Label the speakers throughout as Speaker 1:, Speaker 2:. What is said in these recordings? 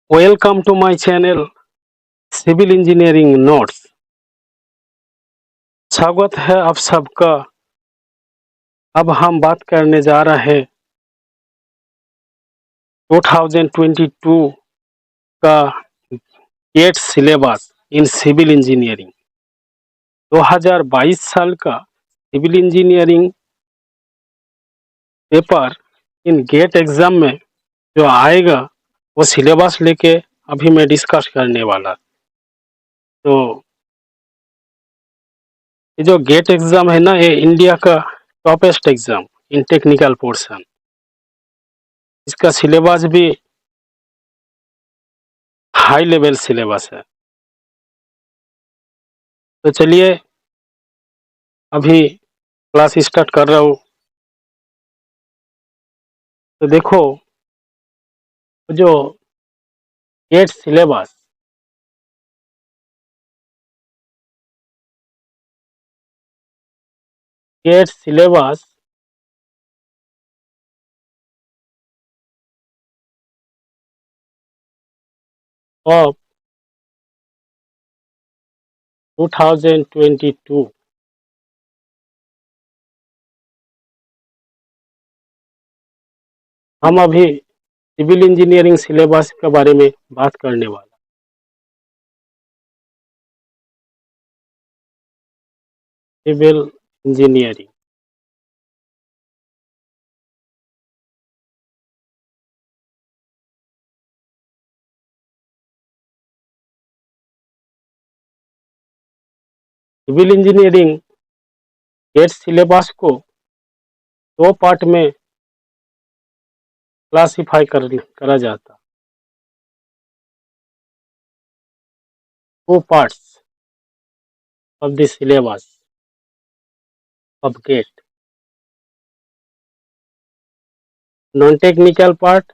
Speaker 1: Welcome to my channel civil engineering notes. स्वागत है आप सबका। अब हम बात करने जा रहे हैं 2022 का GATE syllabus in civil engineering. 2022 साल का civil engineering paper in GATE exam में जो आएगा वो सिलेबस लेके अभी मैं डिस्कस करने वाला। तो ये जो गेट एग्जाम है ना, ये इंडिया का toppest exam in technical portion. इसका सिलेबस भी हाई लेवल सिलेबस है। तो चलिए अभी क्लास स्टार्ट कर रहा हूँ। तो देखो, जो गेट सिलेबस ऑफ 2022 हम अभी सिविल इंजीनियरिंग सिलेबस के बारे में बात करने वाला। Civil engineering civil engineering GATE syllabus को दो पार्ट में क्लासिफाई करा जाता। Two parts of the syllabus of GATE: non technical part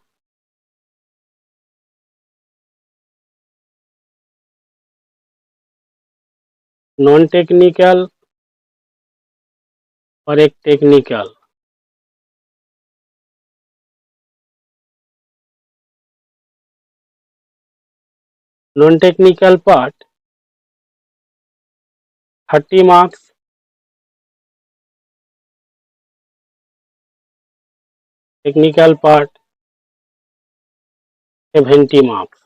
Speaker 1: non technical और एक technical. Non technical part 30 marks, technical part 70 marks.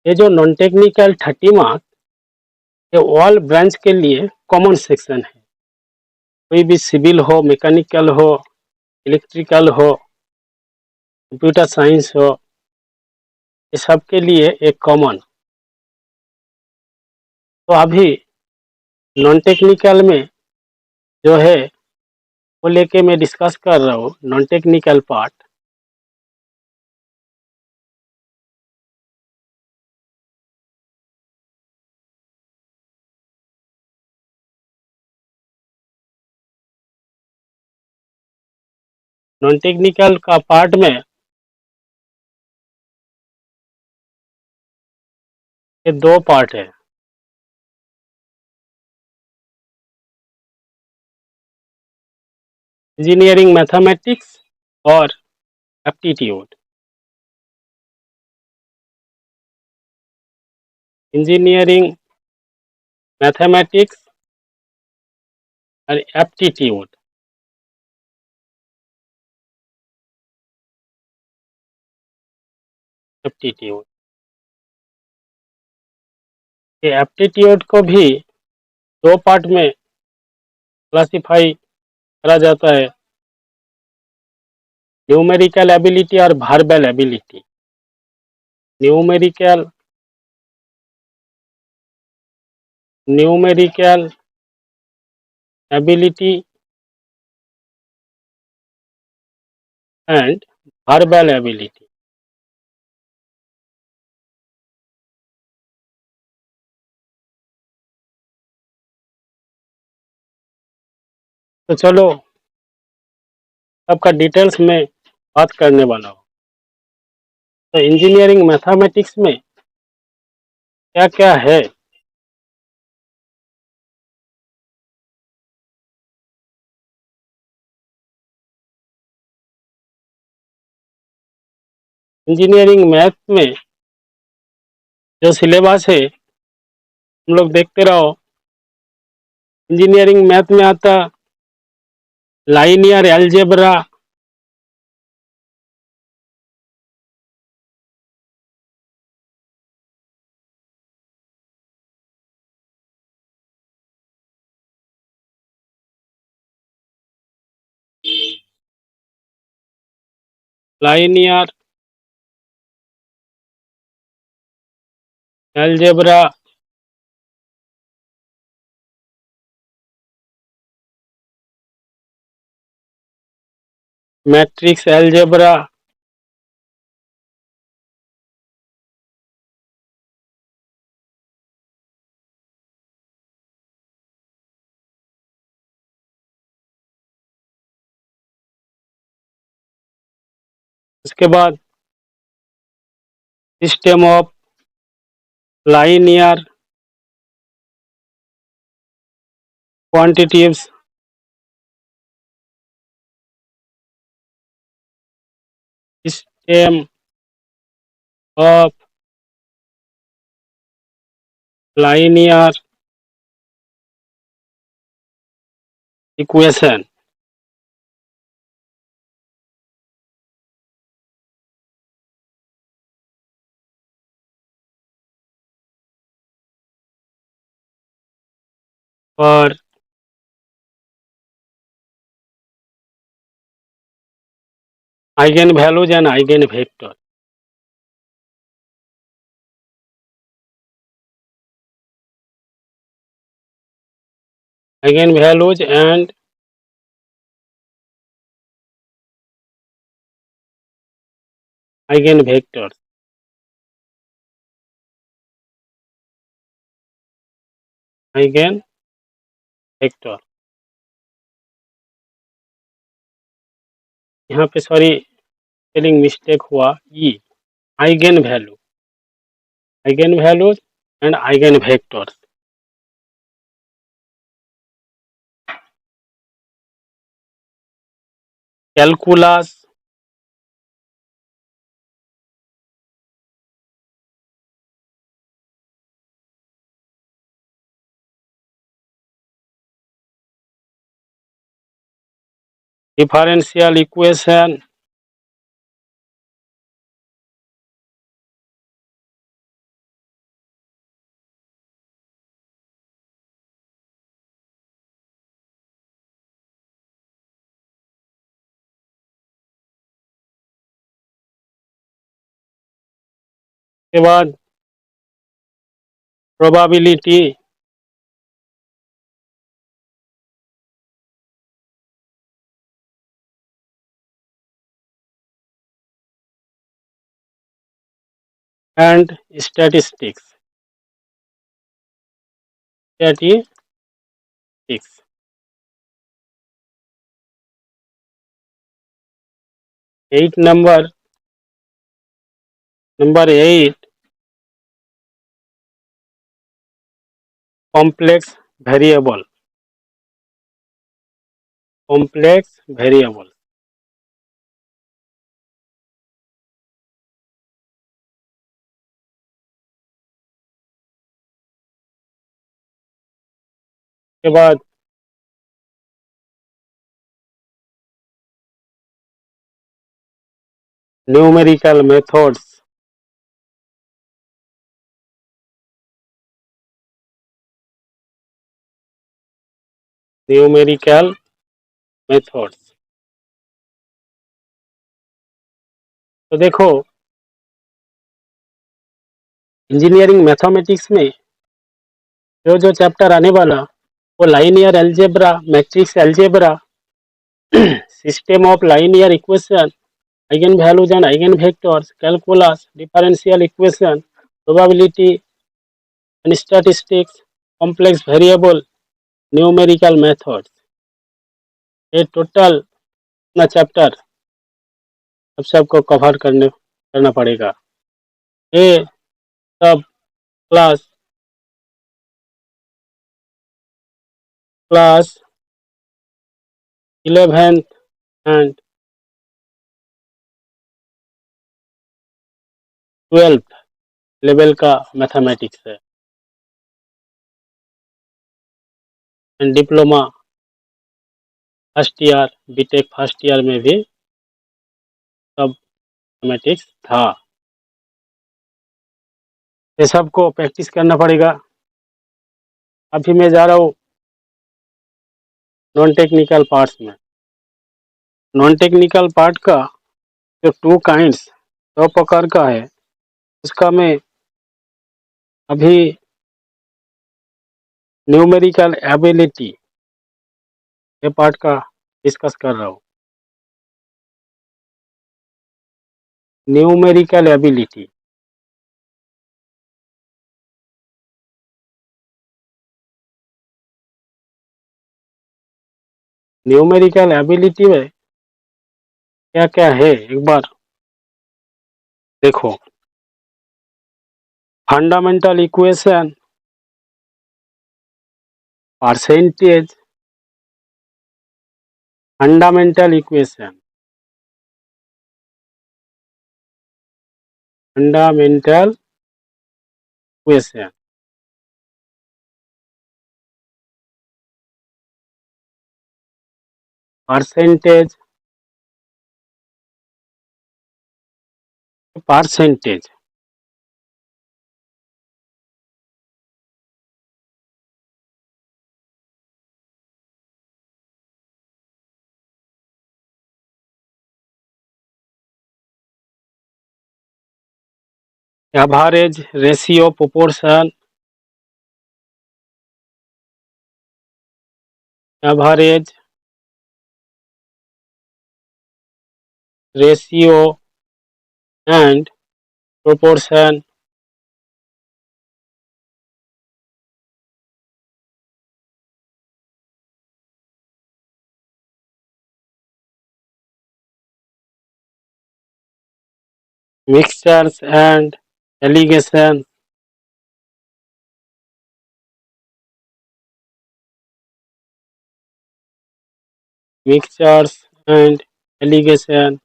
Speaker 1: ये जो नॉन टेक्निकल 30 मार्क्स, ये ऑल ब्रांच के लिए कॉमन सेक्शन है। कोई भी सिविल हो, मैकेनिकल हो, इलेक्ट्रिकल हो, कंप्यूटर साइंस हो, ये सब के लिए एक कॉमन। तो अभी नॉन टेक्निकल में जो है वो लेके मैं डिस्कस कर रहा हूँ। Non technical part non technical का पार्ट में ये दो पार्ट है। इंजीनियरिंग मैथमेटिक्स और एप्टीट्यूड। इंजीनियरिंग मैथमेटिक्स और एप्टीट्यूड। एप्टीट्यूड ये एप्टीट्यूड को भी दो पार्ट में क्लासिफाई करा जाता है: न्यूमेरिकल एबिलिटी और verbal ability. Numerical numerical ability and verbal ability. तो चलो सबका डिटेल्स में बात करने वाला हूँ। तो इंजीनियरिंग मैथमेटिक्स में क्या क्या है? इंजीनियरिंग मैथ में जो सिलेबस है हम लोग देखते रहो। इंजीनियरिंग मैथ में आता linear algebra, linear algebra, matrix algebra, उसके बाद system of linear quantities, system of linear equation, और eigen values and eigen vector. Eigen values and eigen vector. Eigen vector, यहाँ पे सॉरी स्पेलिंग मिस्टेक हुआ, E eigen value, eigen values and eigen vectors. Calculus, differential equation, के बाद probability, and statistics. Statistics 8 number 8 complex variable, complex variable. के बाद numerical methods, numerical methods. तो देखो engineering mathematics में जो जो चैप्टर आने वाला वो linear algebra, matrix algebra, system of linear equation, eigen values and eigen vectors, calculus, differential equation, probability and statistics, complex variable, numerical methods, ये टोटल अपना चैप्टर अब सबको कवर करना पड़ेगा। ये सब class class 11th and 12th level का mathematics है। And diploma first year, BTech first year में भी सब मैथमेटिक्स था। ये सबको प्रैक्टिस करना पड़ेगा। अभी मैं जा रहा हूँ नॉन टेक्निकल पार्ट्स में। नॉन टेक्निकल पार्ट का जो टू काइंड्स, दो प्रकार का है, उसका मैं अभी न्यूमेरिकल एबिलिटी ये पार्ट का डिस्कस कर रहा हूँ। न्यूमेरिकल एबिलिटी, न्यूमेरिकल एबिलिटी में क्या क्या है एक बार देखो। Fundamental equation, percentage, fundamental equation, fundamental equation, percentage, percentage, average, ratio, proportion, average, ratio and proportion, mixtures and alligation, mixtures and alligation,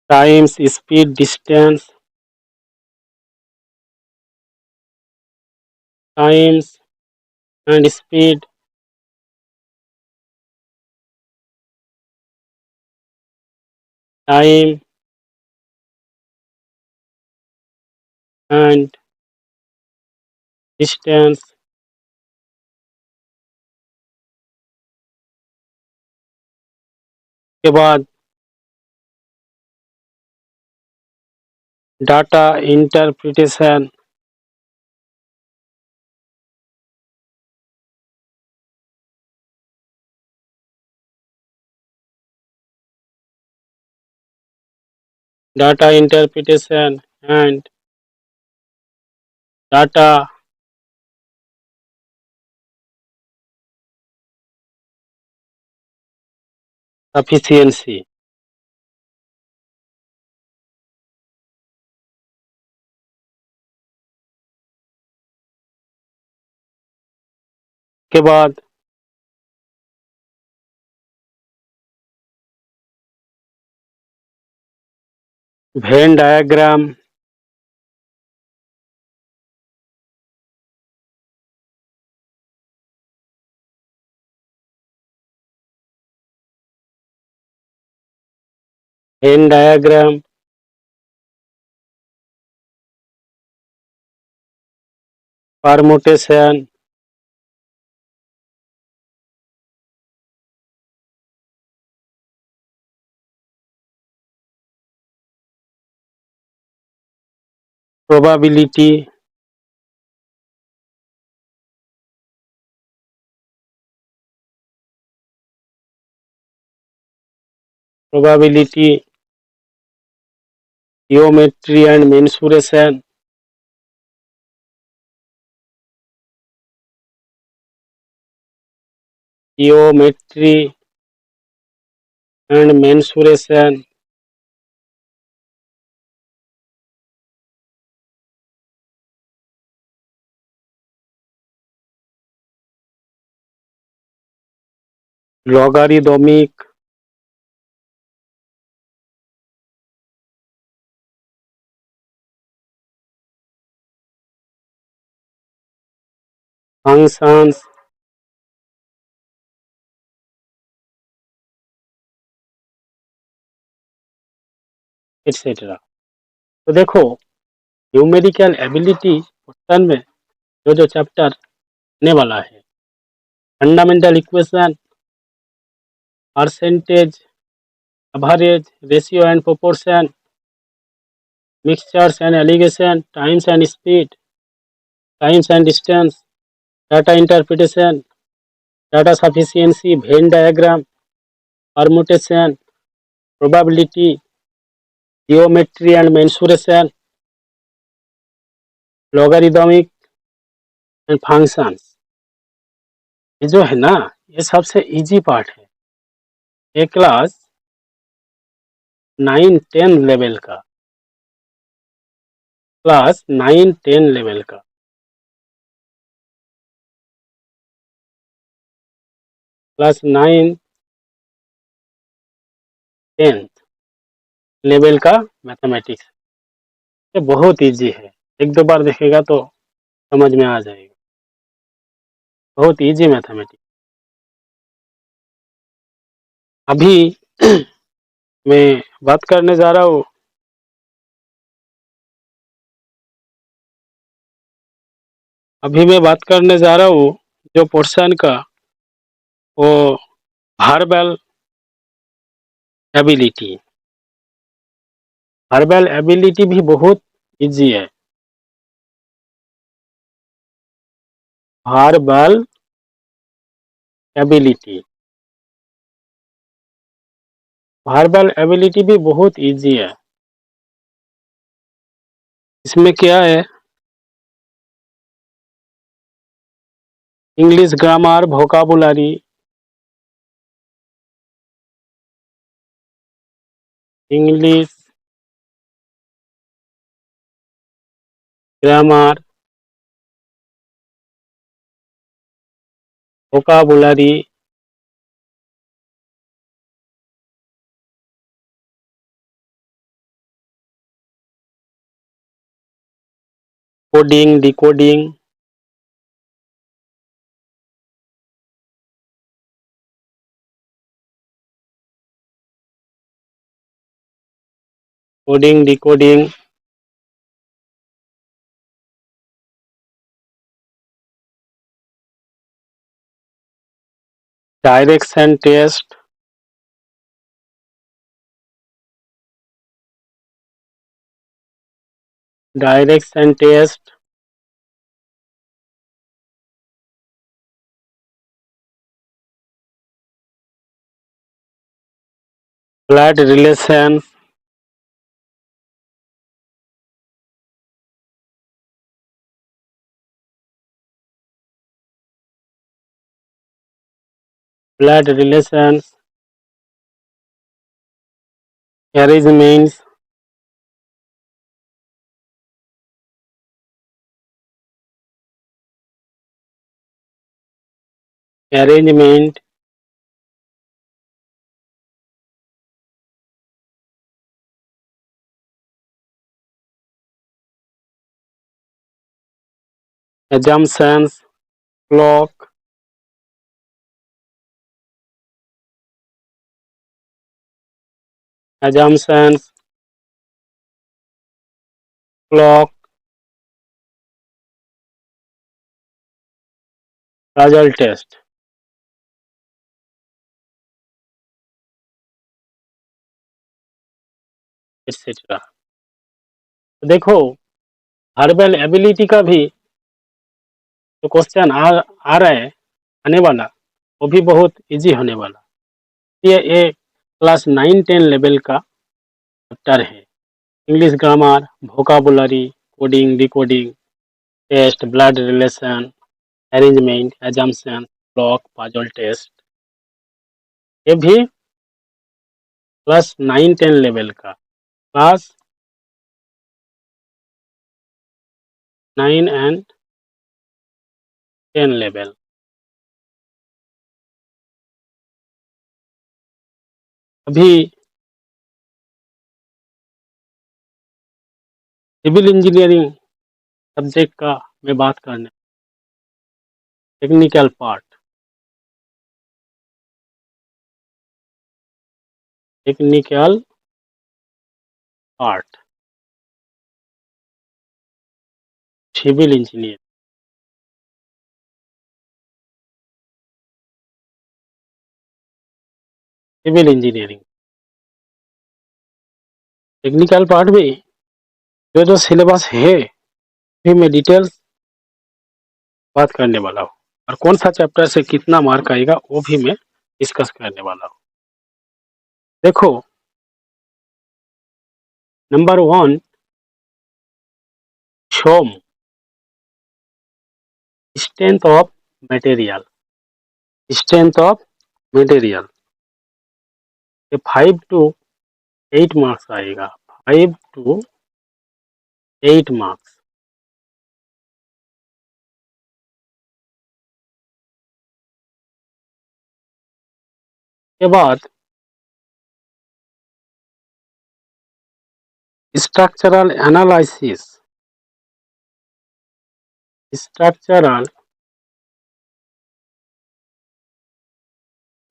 Speaker 1: times, speed, distance, times and speed, time and distance, के बाद data interpretation, data interpretation and data sufficiency, के बाद Venn diagram, Venn diagram, permutation, probability, probability, geometry and mensuration, geometry and mensuration, logarithmic, functions, etc. तो देखो numerical ability portion में जो जो chapter आने वाला है, fundamental equation, percentage, average, ratio and proportion, mixtures and alligation, times and speed, times and distance, data interpretation, data sufficiency, Venn diagram, permutation, probability, geometry and mensuration, logarithmic and functions. ये जो है ना, ये सबसे easy part है ये class 9-10 level का, class 9-10 level का। क्लास 9-10 लेवल का मैथमेटिक्स, ये बहुत इजी है, एक दो बार देखेगा तो समझ में आ जाएगा, बहुत इजी मैथमेटिक्स। अभी मैं बात करने जा रहा हूँ जो पोर्शन का, वो वर्बल एबिलिटी। वर्बल एबिलिटी भी बहुत इजी है। वर्बल एबिलिटी, वर्बल एबिलिटी भी बहुत इजी है। इसमें क्या है, English grammar, vocabulary, English grammar, vocabulary, coding, decoding, coding, decoding, direction test, direction test, blood relation, blood relation, arrangements, arrangement, assumptions, clock, assumptions, clock, result test, et cetera. देखो verbal ability का भी जो क्वेश्चन आ रहा है, आने वाला, वो भी बहुत इजी होने वाला। ये क्लास 9-10 लेवल का चैप्टर है। English grammar, vocabulary, coding, decoding, test, blood relation, arrangement, assumption, block, puzzle test, ये भी क्लास 9-10 लेवल का, क्लास 9 एंड 10 लेवल। अभी सिविल इंजीनियरिंग सब्जेक्ट का मैं बात करने, technical part, technical part, civil engineer, civil engineering technical part में जो सिलेबस है भी मैं डिटेल्स बात करने वाला हूँ, और कौन सा चैप्टर से कितना मार्क आएगा वो भी मैं डिस्कस करने वाला हूँ। देखो, number 1, Shome strength of material, strength of material, ये 5 to 8 मार्क्स आएगा, 5 to 8 मार्क्स। के बाद structural analysis, structural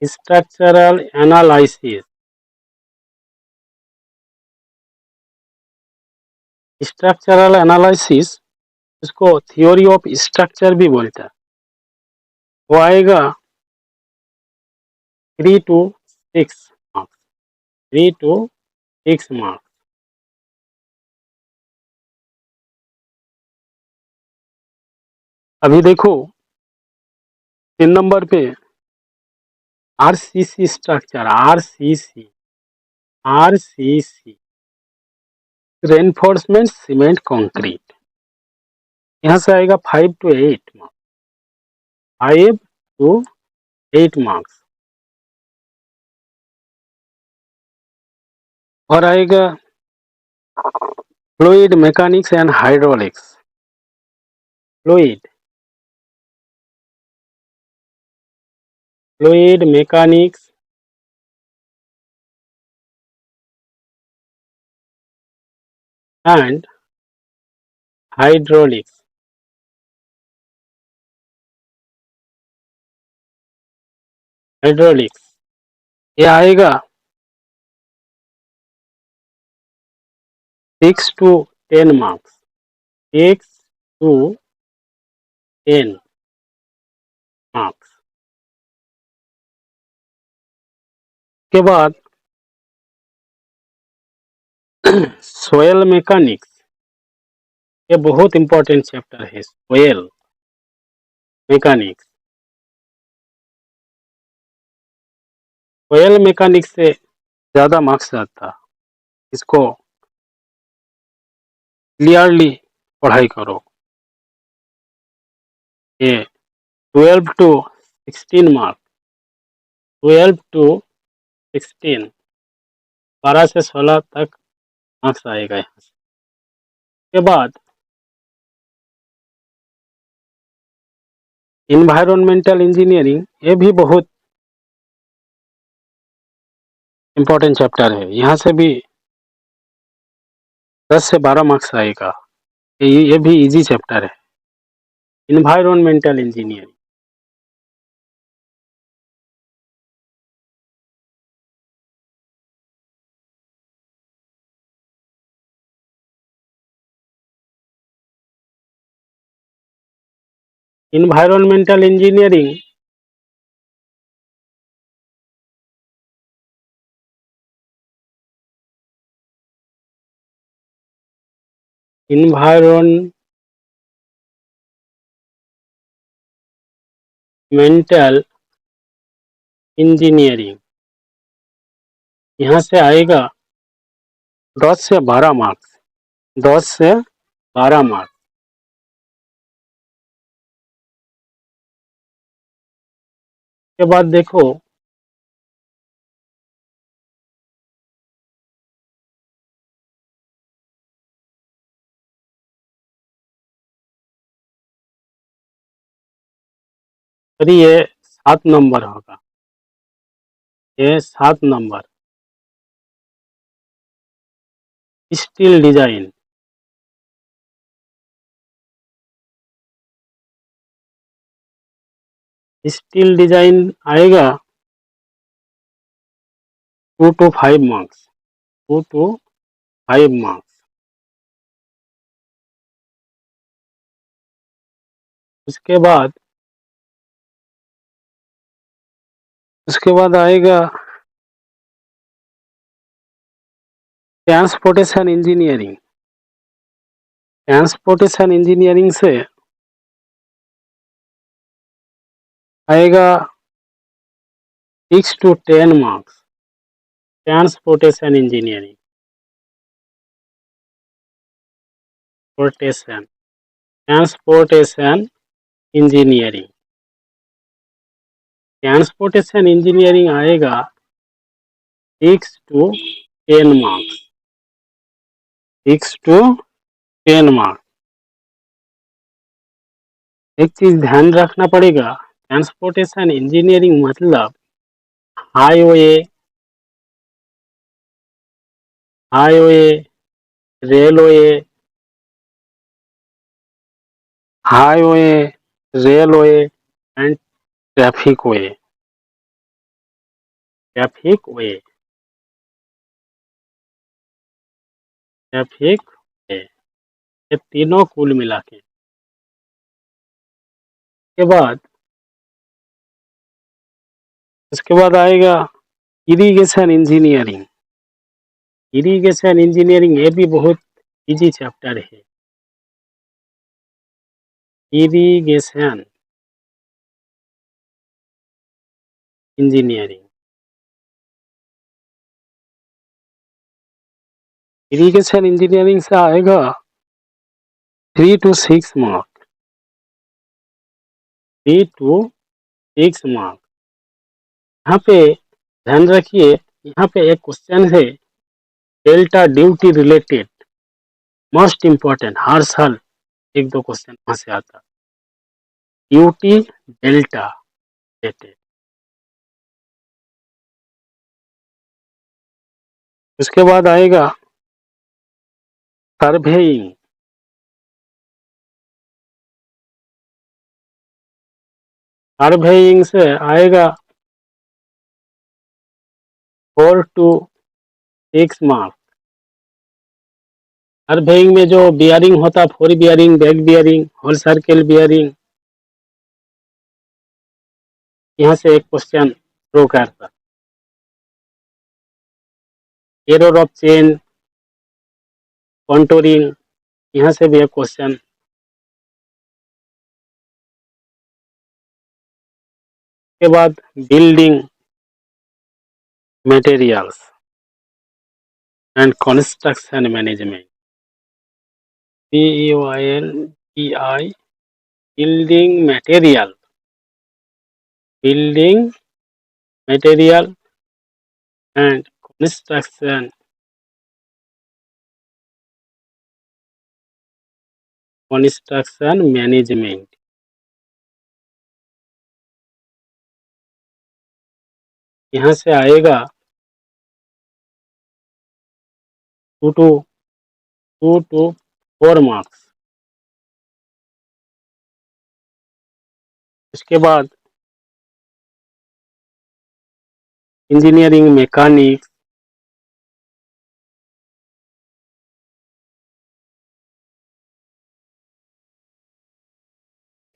Speaker 1: structural analysis, structural analysis, इसको थ्योरी ऑफ स्ट्रक्चर भी बोलते हैं, वो आएगा 3 to 6 मार्क्स, 3 to 6 मार्क्स। अभी देखो 3 नंबर पे RCC structure, RCC, RCC reinforcement cement concrete, यहाँ से आएगा 5 to 8 मार्क्स, 5 to 8 मार्क्स। और आएगा fluid mechanics and hydraulics, fluid, fluid mechanics and hydraulics, hydraulics, ये आएगा 6 to 10 मार्क्स, 6 to 10 मार्क्स। के बाद सोयल मैकेनिक्स, ये बहुत इंपॉर्टेंट चैप्टर है, सोयल मैकेनिक्स, सोयल मैकेनिक्स से ज़्यादा मार्क्स आता, इसको क्लियरली पढ़ाई करो। ये 12 to 16 मार्क्स, 12 to 16, 12 से 16 तक मार्क्स आएगा यहाँ से। के बाद इन्वायरमेंटल इंजीनियरिंग, ये भी बहुत इम्पोर्टेंट चैप्टर है, यहाँ से भी 10 से 12 मार्क्स आएगा, ये भी इजी चैप्टर है, environmental engineering. Environmental engineering environmental engineering, यहाँ से आएगा 10 से 12 मार्क्स, 10 से 12 मार्क्स। के बाद देखो फिर ये 7 नंबर होगा, ये 7 number, steel design, steel design आएगा 2 to 5 मार्क्स, 2 to 5 मार्क्स। उसके बाद आएगा ट्रांसपोर्टेशन इंजीनियरिंग। ट्रांसपोर्टेशन इंजीनियरिंग से आएगा 6 to 10 marks. Transportation engineering, transportation engineering, transportation engineering आएगा 6 to 10 मार्क्स, 6 to 10 मार्क्स। एक चीज ध्यान रखना पड़ेगा, ट्रांसपोर्टेशन इंजीनियरिंग मतलब highway, railway, railway and traffic way, traffic way, traffic way, ये तीनों कुल मिला के। उसके बाद आएगा इरिगेशन इंजीनियरिंग। इरिगेशन इंजीनियरिंग ये भी बहुत इजी चैप्टर है। इरिगेशन इंजीनियरिंग, इरिगेशन इंजीनियरिंग से आएगा 3 to 6 मार्क, 3 to 6 मार्क। यहाँ पे ध्यान रखिए, यहाँ पे एक क्वेश्चन है delta duty related, most important, हर साल 1-2 क्वेश्चन वहां से आता। Duty delta related. उसके बाद आएगा सर्वेइंग, सर्वेइंग से आएगा 4 to 6 मार्क। सर्वेइंग में जो बियरिंग होता, 4 bearing, back bearing, whole circle bearing, यहाँ से एक क्वेश्चन थ्रो करता। एरर ऑफ चेन, कॉन्टूरिंग, यहाँ से भी एक क्वेश्चन। के बाद building materials and construction management, BUILDI, building material, building material and construction management. यहाँ से आएगा 2 to 4 मार्क्स। इसके बाद engineering mechanics,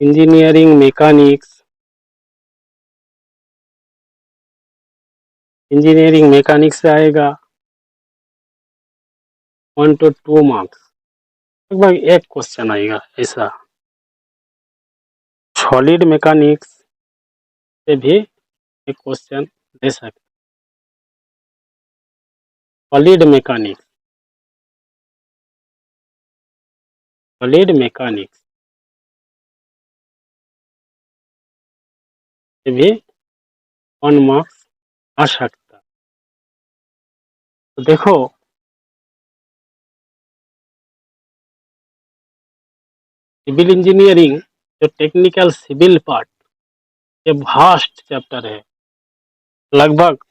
Speaker 1: engineering mechanics, engineering mechanics से आएगा 1 to 2 मार्क्स। लगभग एक क्वेश्चन आएगा ऐसा। सॉलिड मैकेनिक्स से भी एक क्वेश्चन दे सकते। सॉलिड मैकेनिक्स, सॉलिड मैकेनिक्स से भी 1 मार्क्स आ सकता। तो देखो, सिविल इंजीनियरिंग जो टेक्निकल सिविल पार्ट, ये वास्ट चैप्टर है, लगभग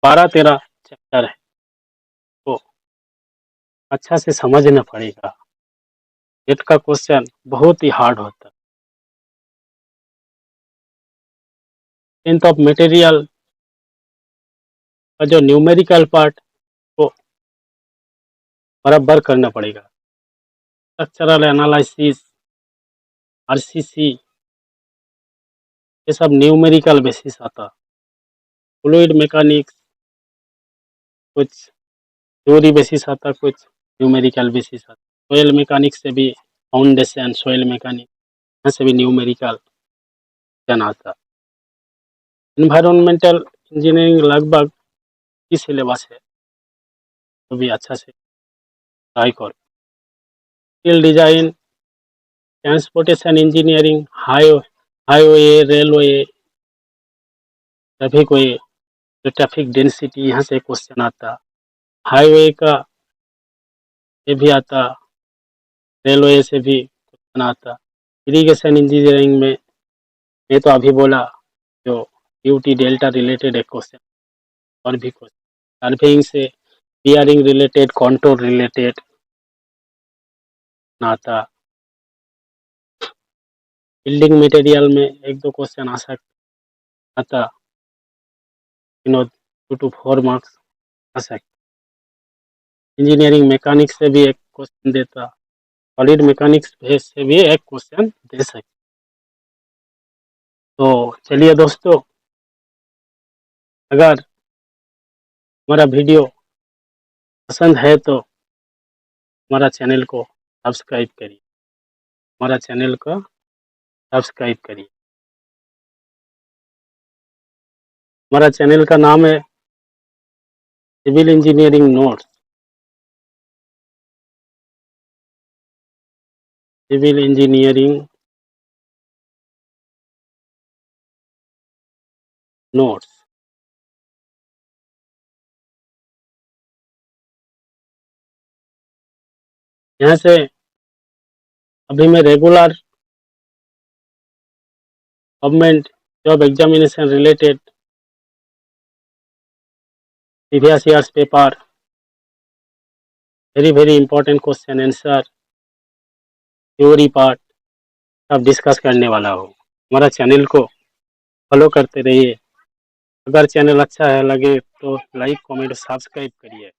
Speaker 1: 12-13 चैप्टर है। तो अच्छा से समझना पड़ेगा। गेट का क्वेश्चन बहुत ही हार्ड होता है। स्ट्रेंथ ऑफ मटेरियल का जो न्यूमेरिकल पार्ट वो बराबर करना पड़ेगा। स्ट्रक्चरल एनालिसिस, आरसीसी, ये सब न्यूमेरिकल बेसिस आता। फ्लूइड मैकेनिक्स कुछ थ्योरी बेसिस आता, कुछ न्यूमेरिकल बेसिस आता। सॉइल मैकेनिक्स से भी फाउंडेशन, सॉइल मैकेनिक्स यहाँ से भी न्यूमेरिकल क्वेश्चन आता। एनवायरमेंटल इंजीनियरिंग लगभग इस सिलेबस है, तो भी अच्छा से ट्राई करो। Skill design, transportation engineering, highway, railway, सभी को ये ट्रैफिक डेंसिटी यहाँ से क्वेश्चन आता। हाईवे का ये भी आता, रेलवे से भी क्वेश्चन आता। इरिगेशन इंजीनियरिंग में ये तो अभी बोला जो ड्यूटी डेल्टा रिलेटेड एक क्वेश्चन, और भी क्वेश्चन सर्वेइंग से बियरिंग रिलेटेड, कंट्रोल रिलेटेड आता। बिल्डिंग मटेरियल में एक दो क्वेश्चन आ सकता आता, 2 to 4 मार्क्स आ सकते। इंजीनियरिंग मैकेनिक्स से भी एक क्वेश्चन देता, सॉलिड मैकेनिक्स से भी एक क्वेश्चन दे सकते। तो चलिए दोस्तों, अगर हमारा वीडियो पसंद है तो हमारा चैनल को सब्सक्राइब करिए, हमारा चैनल को सब्सक्राइब करिए। हमारा चैनल का नाम है civil engineering notes, civil engineering notes. यहाँ से अभी मैं regular government job examination related previous years paper, very important question answer, theory part सब डिस्कस करने वाला हूँ। हमारा चैनल को फॉलो करते रहिए। अगर चैनल अच्छा है लगे तो लाइक, कमेंट, सब्सक्राइब करिए।